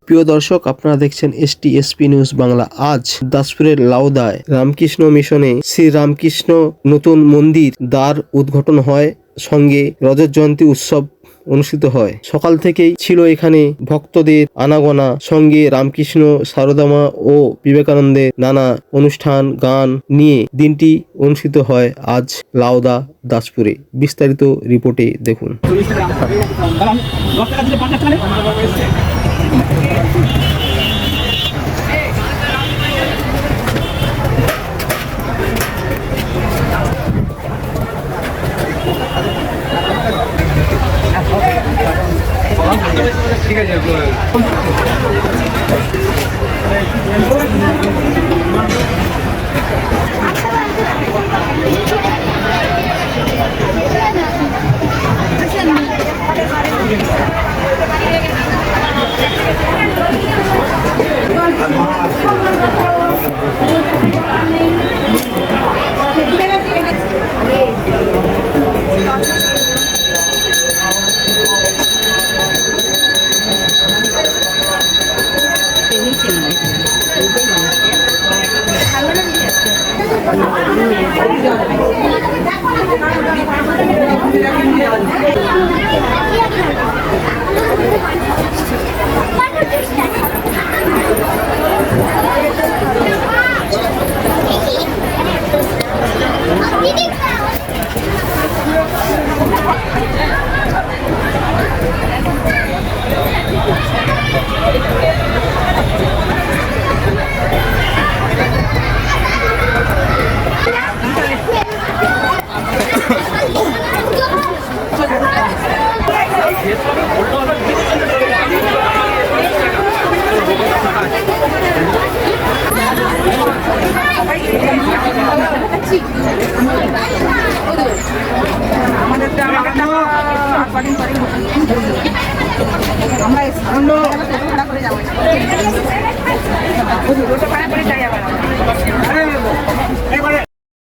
প্রিয় দর্শক, আপনারা দেখছেন STSP নিউজ বাংলা। আজ দাসপুরের লাউদায় রামকৃষ্ণ মিশনে শ্রী রামকৃষ্ণ নতুন মন্দির দ্বার উদ্ঘাটন হয়, সঙ্গে রজত জয়ন্তী উৎসব অনুষ্ঠিত হয়। সকাল থেকেই ছিল এখানে ভক্তদের আনাগোনা, সঙ্গে রামকৃষ্ণ, সারদামা ও বিবেকানন্দের নানা অনুষ্ঠান গান নিয়ে দিনটি অনুষ্ঠিত হয় আজ লাউদা দাসপুরে। বিস্তারিত রিপোর্টে দেখুন। ঠিক আছে।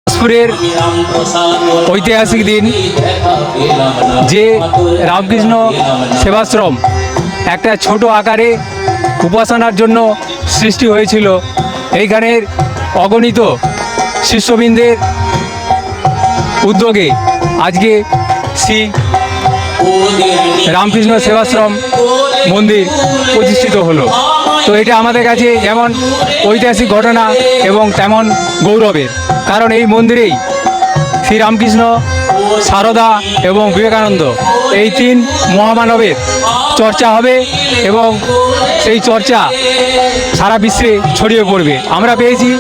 দাসপুরের ঐতিহাসিক দিন, যে রামকৃষ্ণ সেবাশ্রম একটা ছোট আকারে উপাসনার জন্য সৃষ্টি হয়েছিল। এইখানের অগণিত শিষ্যবৃন্দের উদ্যোগে আজকে শ্রী রামকৃষ্ণ সেবাশ্রম মন্দির প্রতিষ্ঠিত হলো। তো এটা আমাদের কাছে যেমন ঐতিহাসিক ঘটনা এবং তেমন গৌরবের, কারণ এই মন্দিরেই শ্রীরামকৃষ্ণ, সারদা এবং বিবেকানন্দ এই তিন মহামানবের চর্চা হবে এবং সেই চর্চা সারা বিশ্বে ছড়িয়ে পড়বে। আমরা পেয়েছি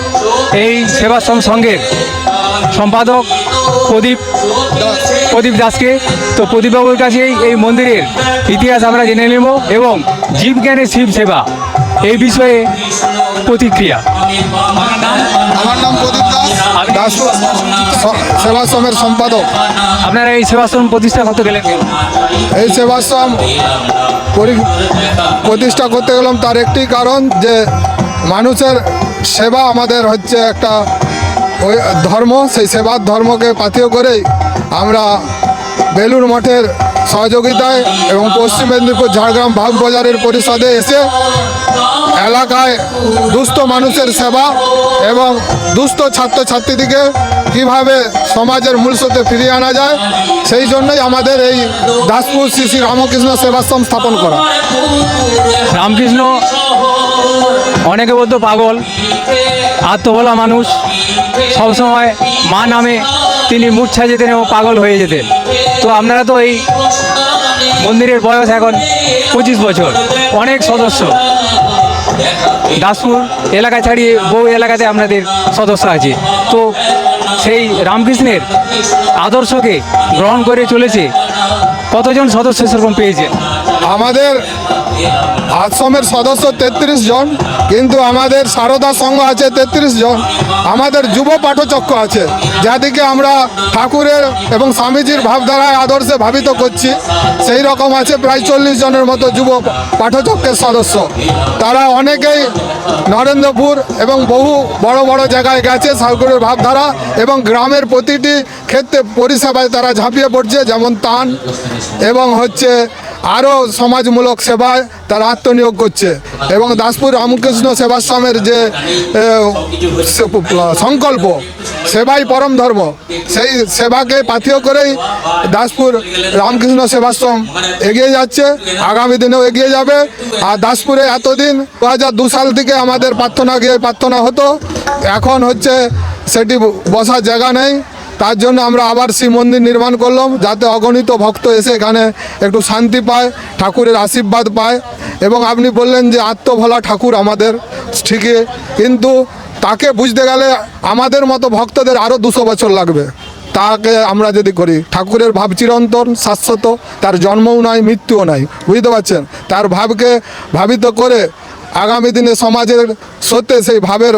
এই সেবাশ্রম সংঘের সম্পাদক প্রদীপ দাসকে। তো প্রদীপবাবুর কাছেই এই মন্দিরের ইতিহাস আমরা জেনে নেব এবং জীবজ্ঞানে শিব সেবা এই বিষয়ে প্রতিক্রিয়া। আমার নাম প্রদীপ দাস, সেবাশ্রমের সম্পাদক। আপনারা এই সেবাশ্রম প্রতিষ্ঠা করতে গেলেন? এই সেবাশ্রম প্রতিষ্ঠা করতে গেলাম তার একটি কারণ, যে মানুষের সেবা আমাদের হচ্ছে একটা ওই ধর্ম। সেই সেবার ধর্মকে পাথেয় করেই আমরা বেলুড় মঠের সহযোগিতায় এবং পশ্চিম মেদিনীপুর ঝাড়গ্রাম বাগবাজারের পরিষদে এসে এলাকায় দুস্থ মানুষের সেবা এবং দুস্থ ছাত্রছাত্রীদিকে কীভাবে সমাজের মূল স্রোতে ফিরিয়ে আনা যায়, সেই জন্যই আমাদের এই দাসপুর শ্রী শ্রী রামকৃষ্ণ সেবাশ্রম স্থাপন করা। রামকৃষ্ণ অনেকে বলতো পাগল, আত্মভোলা মানুষ, সবসময় মা নামে তিনি মূর্ছা যেতেন এবং পাগল হয়ে যেতেন। তো আপনারা তো এই মন্দিরের বয়স এখন 25 বছর, অনেক সদস্য, দাসপুর এলাকা ছাড়িয়ে বহু এলাকাতে আপনাদের সদস্য আছে। তো সেই রামকৃষ্ণের আদর্শকে গ্রহণ করে চলেছে কতজন সদস্য সেরকম পেয়েছে? আমাদের আশ্রমের সদস্য 33 জন, কিন্তু আমাদের সারদা সংঘ আছে 33 জন। আমাদের যুব পাঠচক্র আছে, যাদেরকে আমরা ঠাকুরের এবং স্বামীজির ভাবধারায় আদর্শে ভাবিত করছি। সেই রকম আছে প্রায় 40 জনের মতো যুব পাঠচক্রের সদস্য। তারা অনেকেই নরেন্দ্রপুর এবং বহু বড় বড় জায়গায় গেছে ঠাকুরের ভাবধারা, এবং গ্রামের প্রতিটি ক্ষেত্রে পরিষেবায় তারা ঝাঁপিয়ে পড়ছে, যেমন তান এবং হচ্ছে আরও সমাজমূলক সেবায় তারা আত্মনিয়োগ করছে। এবং দাসপুর রামকৃষ্ণ সেবাশ্রমের যে সংকল্প সেবাই পরম ধর্ম, সেই সেবাকে পাথেয় করেই দাসপুর রামকৃষ্ণ সেবাশ্রম এগিয়ে যাচ্ছে, আগামী দিনেও এগিয়ে যাবে। আর দাসপুরে এতদিন 2002 সাল থেকে আমাদের প্রার্থনা গিয়ে প্রার্থনা হতো, এখন হচ্ছে সেটি বসার জায়গা নেই। তার জন্য আমরা আবার শিব মন্দির নির্মাণ করলাম, যাতে অগণিত ভক্ত এসে এখানে একটু শান্তি পায়, ঠাকুরের আশীর্বাদ পায়। এবং আপনি বললেন যে আত্মভোলা ঠাকুর আমাদের, ঠিকই, কিন্তু তাকে বুঝতে গেলে আমাদের মতো ভক্তদের আরও 200 বছর লাগবে। তাকে আমরা যদি করি, ঠাকুরের ভাব চিরন্তন শাশ্বত, তার জন্মও নাই মৃত্যুও নাই, বুঝতে পারছেন। তার ভাবকে ভাবিত করে আগামী দিনে সমাজের সত্যি সেই ভাবের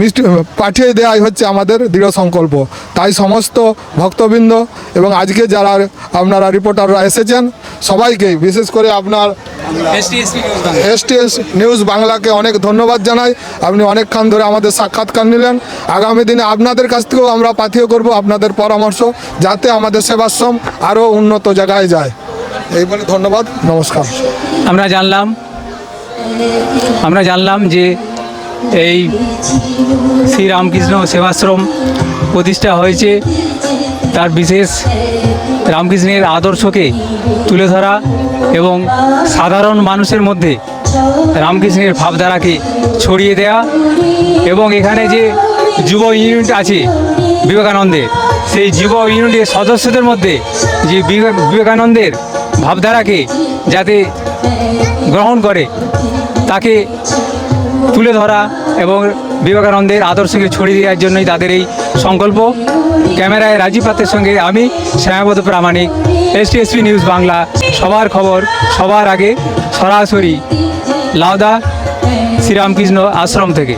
মিষ্টি পাঠিয়ে দেওয়াই হচ্ছে আমাদের দৃঢ় সংকল্প। তাই সমস্ত ভক্তবৃন্দ এবং আজকে যারা আপনারা রিপোর্টাররা এসেছেন সবাইকে, বিশেষ করে আপনার STS নিউজ বাংলাকে অনেক ধন্যবাদ জানাই। আপনি অনেকক্ষণ ধরে আমাদের সাক্ষাৎকার নিলেন। আগামী দিনে আপনাদের কাছ থেকেও আমরা পাথেয় করব আপনাদের পরামর্শ, যাতে আমাদের সেবাশ্রম আরও উন্নত জায়গায় যায়। এই বলে ধন্যবাদ, নমস্কার। আমরা জানলাম যে এই শ্রী রামকৃষ্ণ সেবাশ্রম প্রতিষ্ঠা হয়েছে, তার বিশেষ রামকৃষ্ণের আদর্শকে তুলে ধরা এবং সাধারণ মানুষের মধ্যে রামকৃষ্ণের ভাবধারাকে ছড়িয়ে দেয়া। এবং এখানে যে যুব ইউনিট আছে বিবেকানন্দের, সেই যুব ইউনিটের সদস্যদের মধ্যে যে বিবেকানন্দের ভাবধারাকে যাতে গ্রহণ করে তাকে তুলে ধরা এবং বিবেকানন্দের আদর্শকে ছড়িয়ে দেওয়ার জন্যই তাদের এই সংকল্প। ক্যামেরায় রাজীব পাত্রের সঙ্গে আমি শ্যামাপদ প্রামাণিক, STSP নিউজ বাংলা, সবার খবর সবার আগে, সরাসরি লাউদা শ্রীরামকৃষ্ণ আশ্রম থেকে।